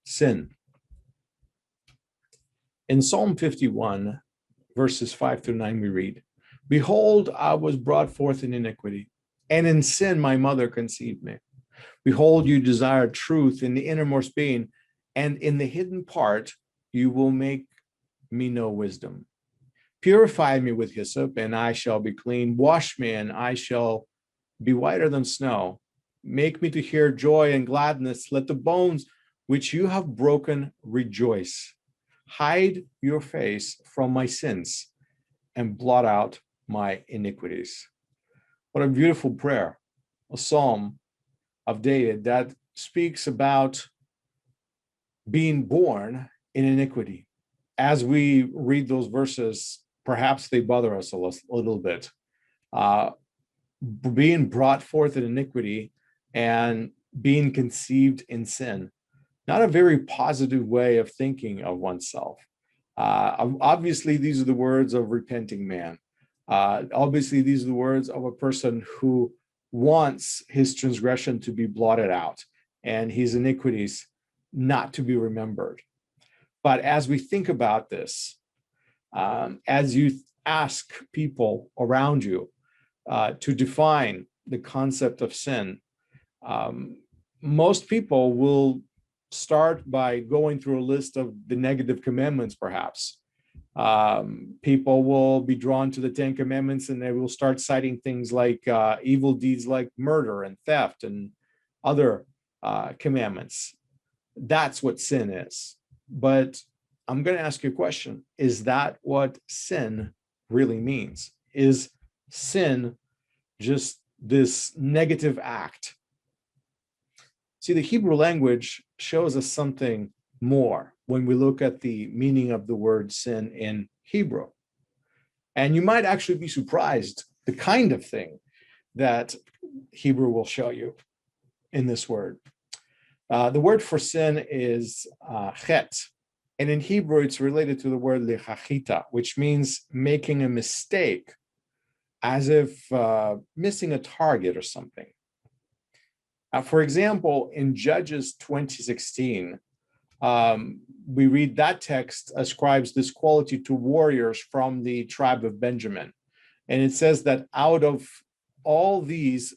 Sin. In Psalm 51, verses 5 through 9, we read, "Behold, I was brought forth in iniquity, and in sin my mother conceived me. Behold, you desire truth in the innermost being, and in the hidden part you will make me know wisdom. Purify me with hyssop, and I shall be clean. Wash me, and I shall be whiter than snow. Make me to hear joy and gladness. Let the bones which you have broken rejoice. Hide your face from my sins and blot out my iniquities." What a beautiful prayer, a psalm of David that speaks about being born in iniquity. As we read those verses, perhaps they bother us a little bit. Being brought forth in iniquity and being conceived in sin, not a very positive way of thinking of oneself. Obviously, these are the words of repenting man. Obviously, these are the words of a person who wants his transgression to be blotted out and his iniquities not to be remembered. But as we think about this, as you ask people around you to define the concept of sin, most people will start by going through a list of the negative commandments, perhaps. People will be drawn to the Ten Commandments and they will start citing things like evil deeds like murder and theft and other commandments. That's what sin is. But I'm going to ask you a question. Is that what sin really means? Is sin just this negative act? See, the Hebrew language shows us something more when we look at the meaning of the word sin in Hebrew. And you might actually be surprised the kind of thing that Hebrew will show you in this word. The word for sin is chet. And in Hebrew, it's related to the word lechachita, which means making a mistake, as if missing a target or something. For example, in Judges 20:16, we read that text ascribes this quality to warriors from the tribe of Benjamin. And it says that out of all these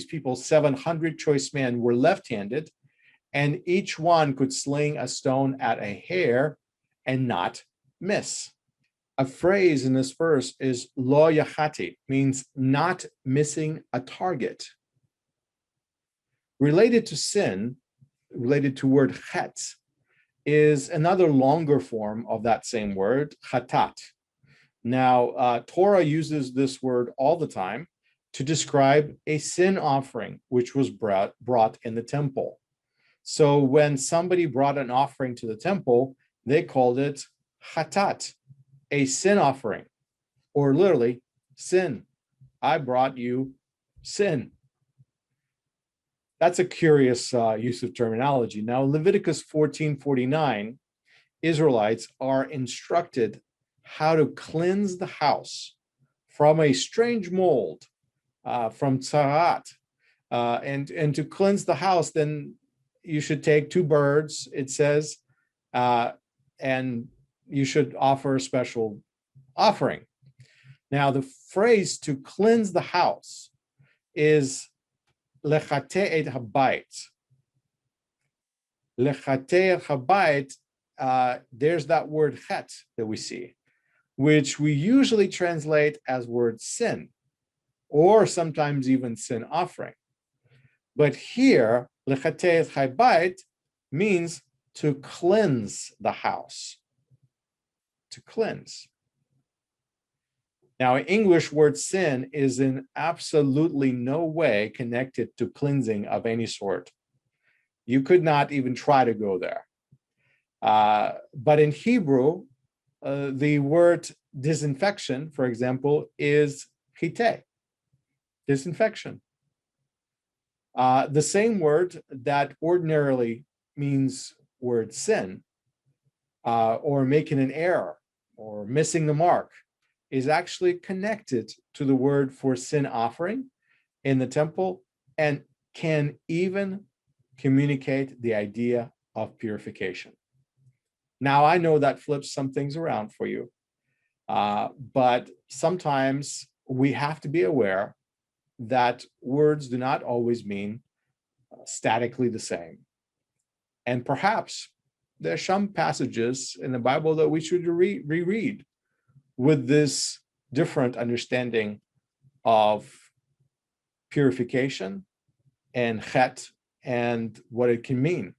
people, 700 choice men were left-handed, and each one could sling a stone at a hair and not miss. A phrase in this verse is lo yachati, means not missing a target. Related to sin, related to word chet, is another longer form of that same word, chatat. Now, Torah uses this word all the time to describe a sin offering, which was brought in the temple. So when somebody brought an offering to the temple, they called it chatat, a sin offering, or literally sin. I brought you sin. That's a curious use of terminology. Now, Leviticus 14:49, Israelites are instructed how to cleanse the house from a strange mold, from tzarat. And to cleanse the house, then you should take 2 birds, it says, and you should offer a special offering. Now, the phrase to cleanse the house is lechate et habayit. Lechate et habayit, there's that word chet that we see, which we usually translate as word sin, or sometimes even sin offering. But here, lechate et habayit means to cleanse the house. To cleanse. Now, English word sin is in absolutely no way connected to cleansing of any sort. You could not even try to go there. But in Hebrew, the word disinfection, for example, is chite, disinfection. The same word that ordinarily means word sin, or making an error, or missing the mark, is actually connected to the word for sin offering in the temple, and can even communicate the idea of purification. Now, I know that flips some things around for you, but sometimes we have to be aware that words do not always mean statically the same. And perhaps there are some passages in the Bible that we should reread with this different understanding of purification and chet and what it can mean.